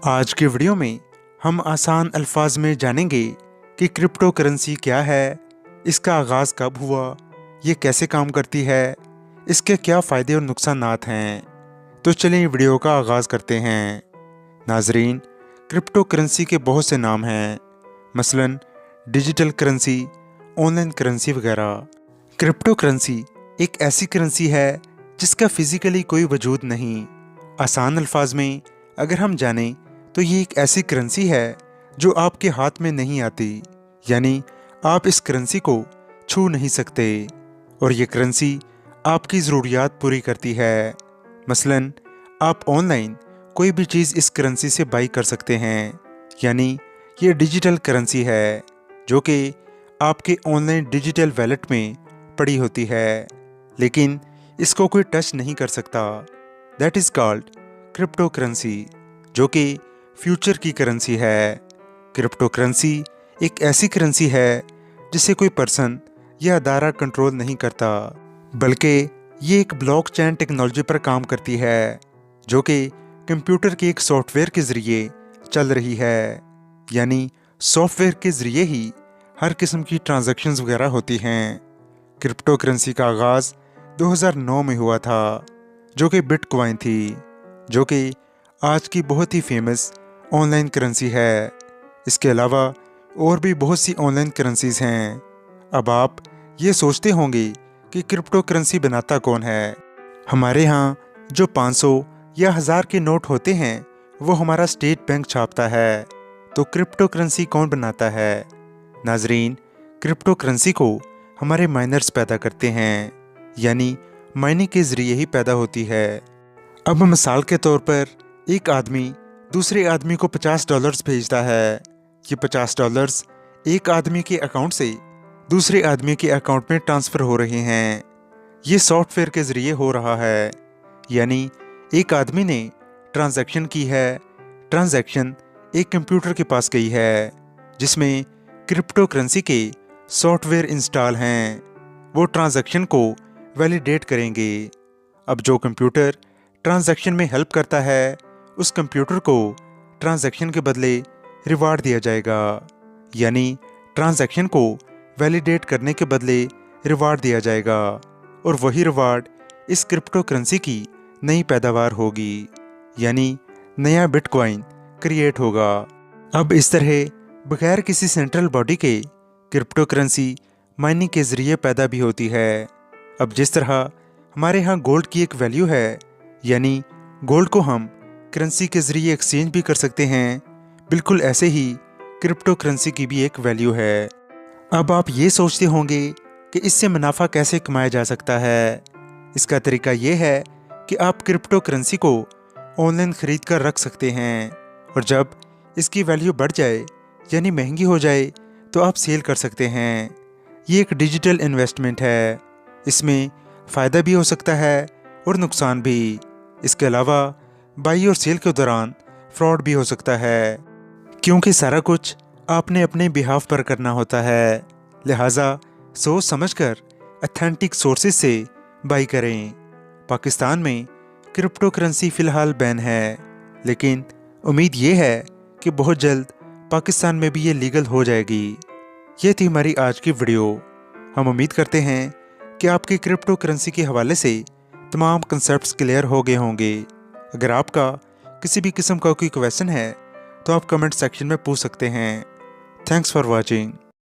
आज के वीडियो में हम आसान अल्फाज में जानेंगे कि क्रिप्टो करेंसी क्या है, इसका आगाज़ कब हुआ, ये कैसे काम करती है, इसके क्या फ़ायदे और नुकसानात हैं। तो चलिए वीडियो का आगाज़ करते हैं। नाजरीन, क्रिप्टो करेंसी के बहुत से नाम हैं, मसलन डिजिटल करेंसी, ऑनलाइन करेंसी वगैरह। क्रिप्टो करेंसी एक ऐसी करेंसी है जिसका फिज़िकली कोई वजूद नहीं। आसान अल्फाज में अगर हम जानें तो ये एक ऐसी करेंसी है जो आपके हाथ में नहीं आती, यानी आप इस करेंसी को छू नहीं सकते, और ये करेंसी आपकी ज़रूरियात पूरी करती है। मसलन आप ऑनलाइन कोई भी चीज़ इस करेंसी से बाई कर सकते हैं, यानी ये डिजिटल करेंसी है जो कि आपके ऑनलाइन डिजिटल वैलेट में पड़ी होती है, लेकिन इसको कोई टच नहीं कर सकता। That is called crypto currency, जो कि फ्यूचर की करेंसी है। क्रिप्टो करेंसी एक ऐसी करेंसी है जिसे कोई पर्सन या अदारा कंट्रोल नहीं करता, बल्कि ये एक ब्लॉकचेन टेक्नोलॉजी पर काम करती है जो कि कंप्यूटर के एक सॉफ्टवेयर के ज़रिए चल रही है। यानी सॉफ्टवेयर के ज़रिए ही हर किस्म की ट्रांजैक्शंस वगैरह होती हैं। क्रिप्टो करेंसी का आगाज़ 2009 में हुआ था, जो कि बिटकॉइन थी, जो कि आज की बहुत ही फेमस ऑनलाइन करेंसी है। इसके अलावा और भी बहुत सी ऑनलाइन करेंसीज़ हैं। अब आप ये सोचते होंगे कि क्रिप्टो करेंसी बनाता कौन है। हमारे यहाँ जो 500 या 1000 के नोट होते हैं वो हमारा स्टेट बैंक छापता है, तो क्रिप्टो करेंसी कौन बनाता है? नाजरीन, क्रिप्टो करेंसी को हमारे माइनर्स पैदा करते हैं, यानी माइनिंग के ज़रिए ही पैदा होती है। अब मिसाल के तौर पर एक आदमी दूसरे आदमी को $50 भेजता है। ये $50 एक आदमी के अकाउंट से दूसरे आदमी के अकाउंट में ट्रांसफ़र हो रहे हैं। ये सॉफ्टवेयर के ज़रिए हो रहा है, यानी एक आदमी ने ट्रांजैक्शन की है। ट्रांजैक्शन एक कंप्यूटर के पास गई है जिसमें क्रिप्टो करेंसी के सॉफ्टवेयर इंस्टॉल हैं। वो ट्रांजैक्शन को वैलिडेट करेंगे। अब जो कंप्यूटर ट्रांजैक्शन में हेल्प करता है, उस कंप्यूटर को ट्रांजैक्शन के बदले रिवार्ड दिया जाएगा, यानी ट्रांजैक्शन को वैलिडेट करने के बदले रिवार्ड दिया जाएगा, और वही रिवार्ड इस क्रिप्टो करेंसी की नई पैदावार होगी, यानी नया बिटकॉइन क्रिएट होगा। अब इस तरह बगैर किसी सेंट्रल बॉडी के क्रिप्टो करेंसी माइनिंग के ज़रिए पैदा भी होती है। अब जिस तरह हमारे यहाँ गोल्ड की एक वैल्यू है, यानी गोल्ड को हम करेंसी के ज़रिए एक्सचेंज भी कर सकते हैं, बिल्कुल ऐसे ही क्रिप्टो करेंसी की भी एक वैल्यू है। अब आप ये सोचते होंगे कि इससे मुनाफा कैसे कमाया जा सकता है। इसका तरीका ये है कि आप क्रिप्टो करेंसी को ऑनलाइन ख़रीद कर रख सकते हैं, और जब इसकी वैल्यू बढ़ जाए यानी महंगी हो जाए तो आप सेल कर सकते हैं। ये एक डिजिटल इन्वेस्टमेंट है। इसमें फ़ायदा भी हो सकता है और नुकसान भी। इसके अलावा बाई और सेल के दौरान फ्रॉड भी हो सकता है, क्योंकि सारा कुछ आपने अपने बिहाफ पर करना होता है। लिहाजा सोच समझकर ऑथेंटिक सोर्सेज से बाई करें। पाकिस्तान में क्रिप्टो करेंसी फ़िलहाल बैन है, लेकिन उम्मीद ये है कि बहुत जल्द पाकिस्तान में भी ये लीगल हो जाएगी। ये थी हमारी आज की वीडियो। हम उम्मीद करते हैं कि आपकी क्रिप्टो करेंसी के हवाले से तमाम कंसेप्ट्स क्लियर हो गए होंगे। अगर आपका किसी भी किस्म का कोई क्वेश्चन है तो आप कमेंट सेक्शन में पूछ सकते हैं। Thanks for watching.